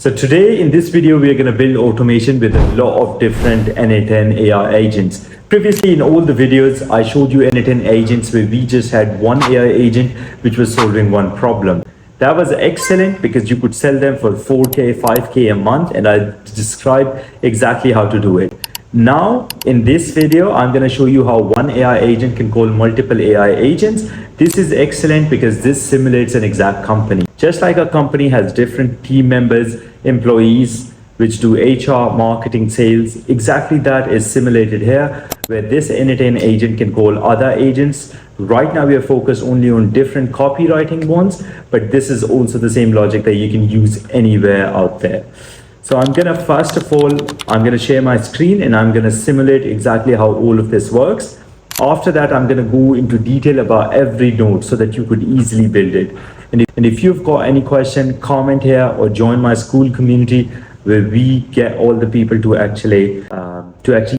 So today in this video, we are going to build automation with a lot of different n8n AI agents. Previously in all the videos, I showed you n8n agents where we just had one AI agent which was solving one problem. That was excellent because you could sell them for 4K, 5K a month, and I described exactly how to do it. Now, in this video, I'm going to show you how one AI agent can call multiple AI agents. This is excellent because this simulates an exact company. Just like a company has different team members, employees, which do HR, marketing, sales, exactly that is simulated here, where this n8n agent can call other agents. Right now, we are focused only on different copywriting ones, but this is also the same logic that you can use anywhere out there. So I'm gonna, first of all, I'm gonna share my screen and I'm gonna simulate exactly how all of this works. After that, I'm gonna go into detail about every node so that you could easily build it. And if you've got any question, comment here or join my school community where we get all the people to actually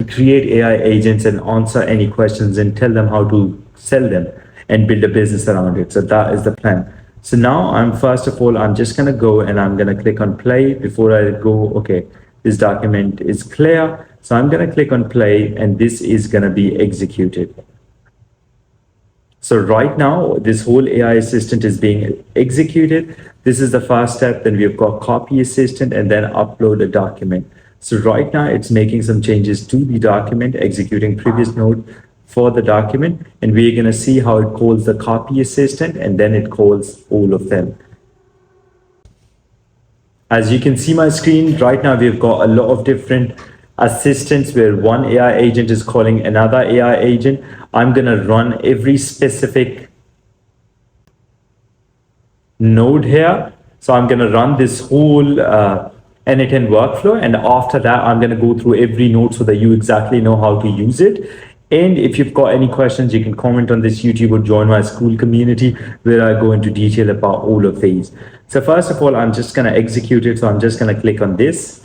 create AI agents and answer any questions and tell them how to sell them and build a business around it. So that is the plan. So now first of all, I'm just gonna go and I'm gonna click on play. Before I go, okay, this document is clear. So I'm gonna click on play and this is gonna be executed. So right now, this whole AI assistant is being executed. This is the first step. Then we've got copy assistant and then upload a document. So right now it's making some changes to the document, executing previous node for the document. And we're gonna see how it calls the copy assistant and then it calls all of them. As you can see my screen, right now we've got a lot of different assistants where one AI agent is calling another AI agent. I'm gonna run every specific node here. So I'm gonna run this whole n8n workflow, and after that, I'm gonna go through every node so that you exactly know how to use it. And if you've got any questions, you can comment on this YouTube or join my school community where I go into detail about all of these. So first of all, I'm just gonna execute it. So I'm just gonna click on this.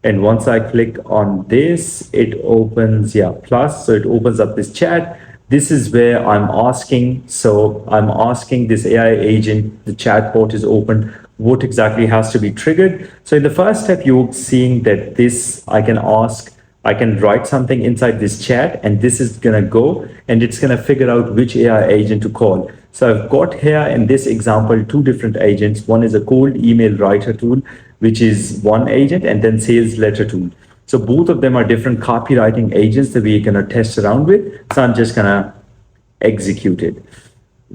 And once I click on this, it opens, plus. So it opens up this chat. This is where I'm asking. So I'm asking this AI agent, the chatbot is open, what exactly has to be triggered. So in the first step, you're seeing that this, I can write something inside this chat and this is gonna go and it's gonna figure out which AI agent to call. So I've got here in this example, two different agents. One is a cold email writer tool, which is one agent, and then sales letter tool. So both of them are different copywriting agents that we're gonna test around with. So I'm just gonna execute it.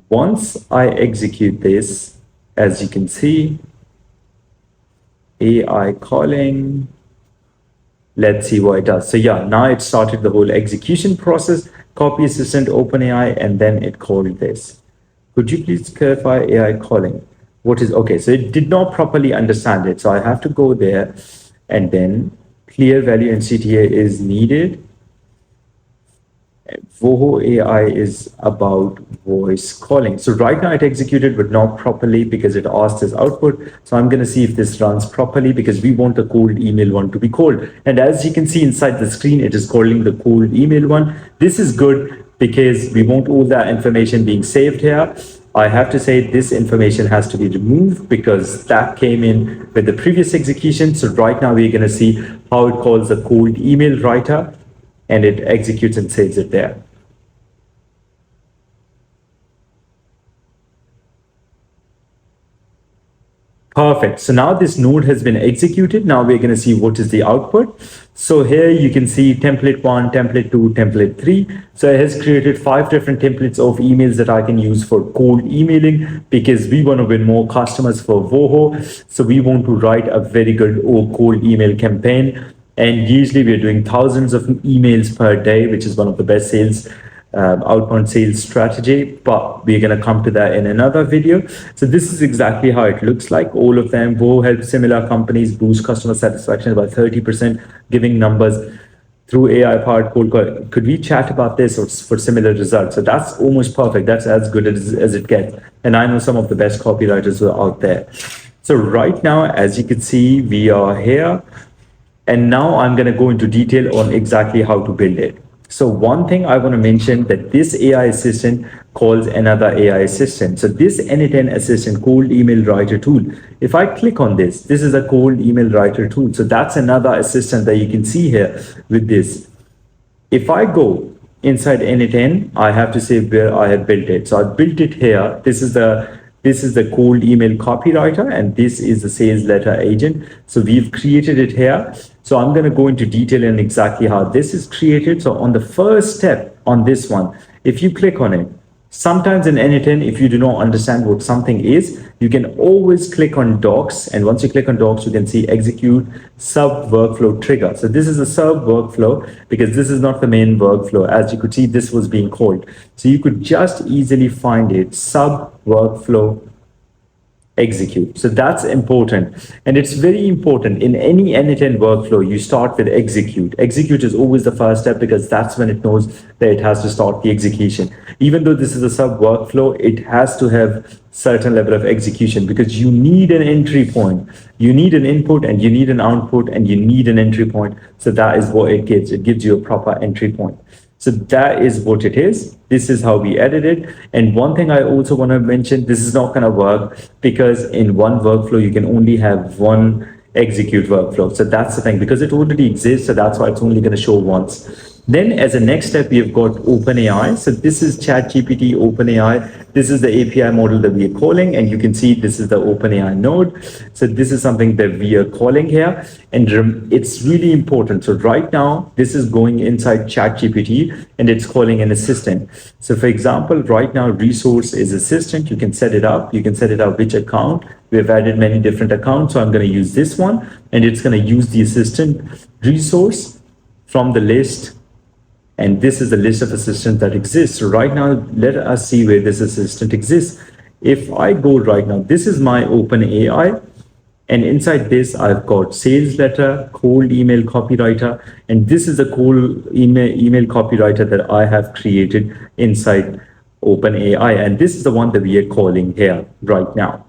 Once I execute this, as you can see, AI calling, let's see what it does. So now it started the whole execution process, copy assistant, open AI, and then it called this. Could you please clarify AI calling? What is, okay, so it did not properly understand it. So I have to go there and then clear value and CTA is needed. Voho AI is about voice calling. So right now it executed, but not properly because it asked this output. So I'm gonna see if this runs properly because we want the cold email one to be called. And as you can see inside the screen, it is calling the cold email one. This is good because we want all that information being saved here. I have to say this information has to be removed because that came in with the previous execution. So right now we're gonna see how it calls a cold email writer and it executes and saves it there. Perfect. So now this node has been executed. Now we're going to see what is the output. So here you can see template 1, template 2, template 3. So it has created 5 different templates of emails that I can use for cold emailing because we want to win more customers for Voho. So we want to write a very good cold email campaign. And usually we're doing thousands of emails per day, which is one of the best sales outbound sales strategy, but we're going to come to that in another video. So this is exactly how it looks like. All of them will help similar companies boost customer satisfaction by 30%, giving numbers through AI powered cold call. Could we chat about this or for similar results? So that's almost perfect. That's as good as it gets. And I know some of the best copywriters who are out there. So right now, as you can see, we are here. And now I'm going to go into detail on exactly how to build it. So one thing I want to mention that this AI assistant calls another AI assistant. So this n8n assistant cold email writer tool, if I click on this is a cold email writer tool. So that's another assistant that you can see here with this. If I go inside n8n, I have to say where I have built it. So I built it here. This is the cold email copywriter, and this is the sales letter agent. So we've created it here. So I'm going to go into detail in exactly how this is created. So on the first step on this one, if you click on it, sometimes in n8n, if you do not understand what something is, you can always click on docs. And once you click on docs, you can see execute sub workflow trigger. So this is a sub workflow because this is not the main workflow. As you could see, this was being called. So you could just easily find it, sub workflow execute. So that's important. And it's very important in any n8n workflow, you start with execute. Execute is always the first step because that's when it knows that it has to start the execution. Even though this is a sub workflow, it has to have certain level of execution because you need an entry point. You need an input and you need an output and you need an entry point. So that is what it gives. It gives you a proper entry point. So that is what it is. This is how we edit it. And one thing I also want to mention, this is not going to work because in one workflow, you can only have one execute workflow. So that's the thing, because it already exists. So that's why it's only going to show once. Then as a next step, we have got OpenAI. So this is ChatGPT OpenAI. This is the API model that we are calling. And you can see this is the OpenAI node. So this is something that we are calling here. And it's really important. So right now, this is going inside ChatGPT and it's calling an assistant. So for example, right now, resource is assistant. You can set it up. You can set it up which account. We have added many different accounts. So I'm going to use this one. And it's going to use the assistant resource from the list. And this is the list of assistants that exists. So right now, let us see where this assistant exists. If I go right now, this is my OpenAI. And inside this, I've got sales letter, cold email copywriter. And this is the cold email copywriter that I have created inside OpenAI. And this is the one that we are calling here right now.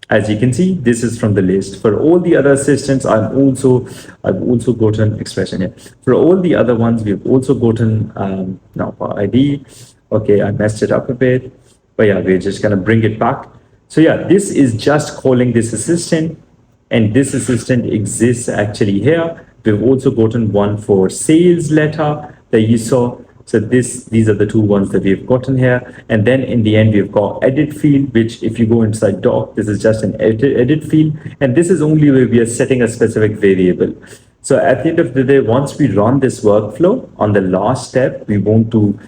As you can see, this is from the list. For all the other assistants, I've also gotten expression here. For all the other ones, we've also gotten now for ID. Okay, I messed it up a bit, but yeah, we're just gonna bring it back. So yeah, this is just calling this assistant, and this assistant exists actually here. We've also gotten one for sales letter that you saw. So these are the two ones that we've gotten here. And then in the end, we've got edit field, which if you go inside doc, this is just an edit field. And this is only where we are setting a specific variable. So at the end of the day, once we run this workflow, on the last step, we want to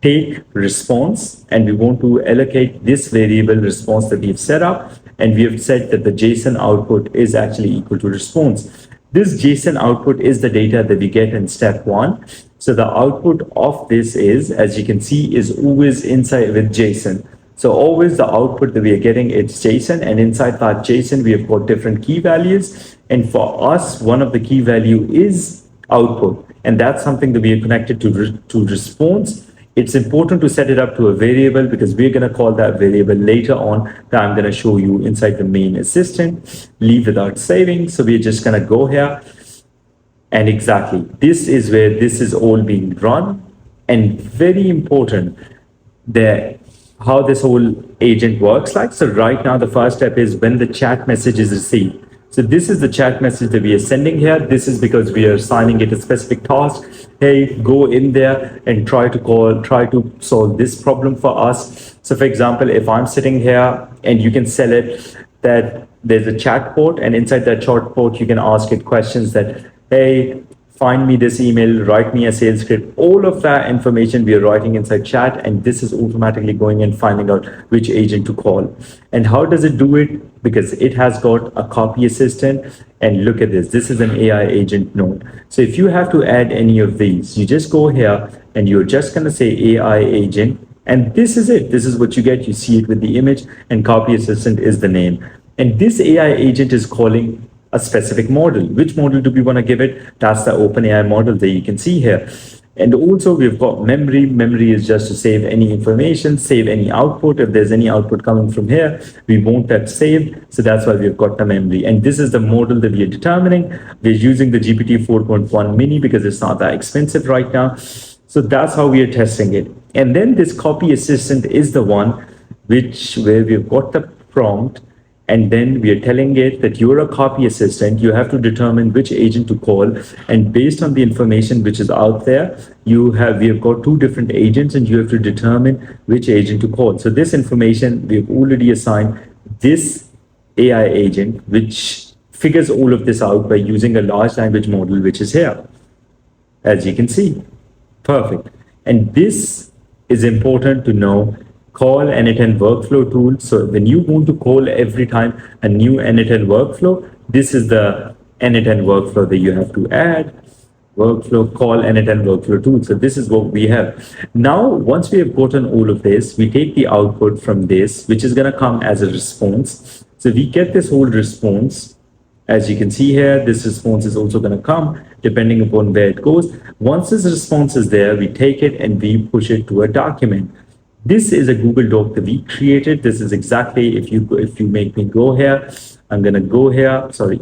take response and we want to allocate this variable response that we've set up. And we have said that the JSON output is actually equal to response. This JSON output is the data that we get in step one. So the output of this is, as you can see, is always inside with JSON. So always the output that we are getting, it's JSON, and inside that JSON, we have got different key values. And for us, one of the key value is output. And that's something that we are connected to response. It's important to set it up to a variable because we're going to call that variable later on that I'm going to show you inside the main assistant. Leave without saving. So we're just going to go here. And exactly, this is where this is all being run. And very important that how this whole agent works like. So right now, the first step is when the chat message is received. So this is the chat message that we are sending here. This is because we are assigning it a specific task. Hey, go in there and try to solve this problem for us. So for example, if I'm sitting here and you can sell it that there's a chat port, and inside that chat port, you can ask it questions that, hey, find me this email, write me a sales script. All of that information we are writing inside chat, and this is automatically going and finding out which agent to call. And how does it do it? Because it has got a copy assistant. And look at this. This is an AI agent node. So if you have to add any of these, you just go here and you're just going to say AI agent. And this is it. This is what you get. You see it with the image, and copy assistant is the name. And this AI agent is calling a specific model. Which model do we want to give it? That's the OpenAI model that you can see here. And also we've got memory. Memory is just to save any information, save any output. If there's any output coming from here, we want that saved. So that's why we've got the memory. And this is the model that we are determining. We're using the GPT 4.1 mini because it's not that expensive right now. So that's how we are testing it. And then this copy assistant is the one where we've got the prompt, and then we are telling it that you're a copy assistant. You have to determine which agent to call, and based on the information which is out there, we have got two different agents, and you have to determine which agent to call. So this information we've already assigned this AI agent, which figures all of this out by using a large language model, which is here, as you can see. Perfect. And this is important to know. Call n8n workflow tool. So when you want to call every time a new n8n workflow, this is the n8n workflow that you have to add. Workflow, call n8n workflow tool. So this is what we have. Now, once we have gotten all of this, we take the output from this, which is going to come as a response. So we get this whole response. As you can see here, this response is also going to come depending upon where it goes. Once this response is there, we take it and we push it to a document. This is a Google Doc that we created. This is exactly, if you make me go here, I'm going to go here. Sorry.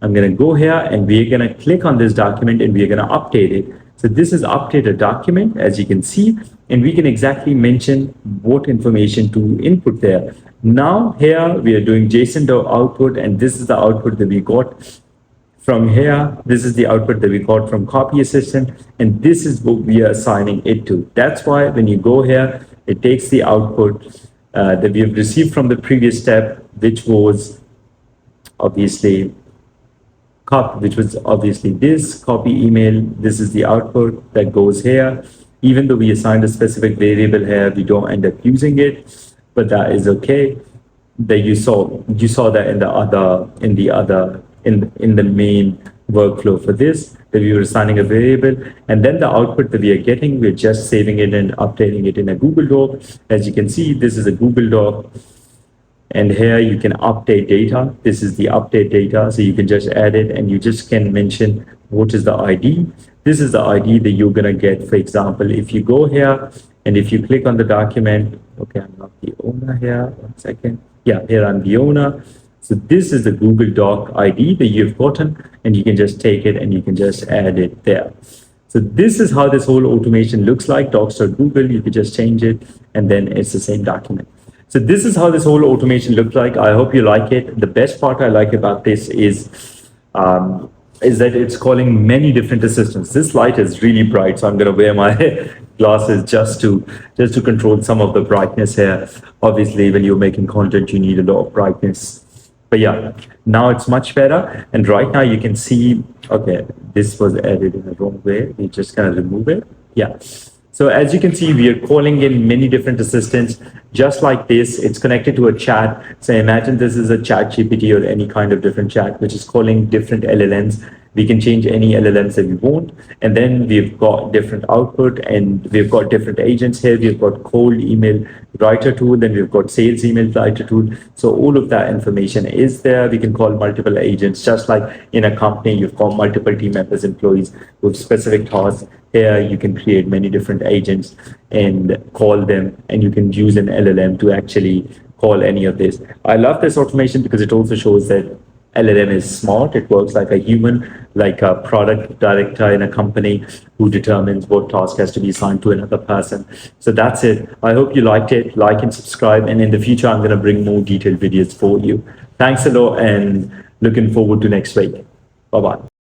I'm going to go here and we're going to click on this document and we're going to update it. So this is updated document, as you can see, and we can exactly mention what information to input there. Now here we are doing JSON output, and this is the output that we got from here. This is the output that we got from Copy Assistant, and this is what we are assigning it to. That's why when you go here, it takes the output that we have received from the previous step, which was obviously this copy email. This is the output that goes here. Even though we assigned a specific variable here, we don't end up using it, but that is okay. That you saw that in the main workflow for this, that we were assigning a variable, and then the output that we are getting, we're just saving it and updating it in a Google Doc. As you can see, this is a Google Doc. And here you can update data. This is the update data. So you can just add it and you just can mention what is the ID. This is the ID that you're going to get. For example, if you go here and if you click on the document, okay, I'm not the owner here. 1 second. Yeah, here I'm the owner. So this is the Google Doc ID that you've gotten, and you can just take it and you can just add it there. So this is how this whole automation looks like. Docs.google, you could just change it and then it's the same document. So this is how this whole automation looks like. I hope you like it. The best part I like about this is that it's calling many different assistants. This light is really bright, so I'm going to wear my glasses just to control some of the brightness here. Obviously, when you're making content, you need a lot of brightness. But yeah, now it's much better. And right now you can see, okay, this was added in the wrong way. We just kind of remove it. Yeah. So as you can see, we are calling in many different assistants, just like this. It's connected to a chat. So imagine this is a chat GPT or any kind of different chat, which is calling different LLMs. We can change any LLMs that we want. And then we've got different output, and we've got different agents here. We've got cold email writer tool, then we've got sales email writer tool. So all of that information is there. We can call multiple agents, just like in a company, you've got multiple team members, employees with specific tasks. Here you can create many different agents and call them, and you can use an LLM to actually call any of this. I love this automation because it also shows that LLM is smart. It works like a human, like a product director in a company who determines what task has to be assigned to another person. So that's it. I hope you liked it. Like and subscribe. And in the future, I'm going to bring more detailed videos for you. Thanks a lot and looking forward to next week. Bye-bye.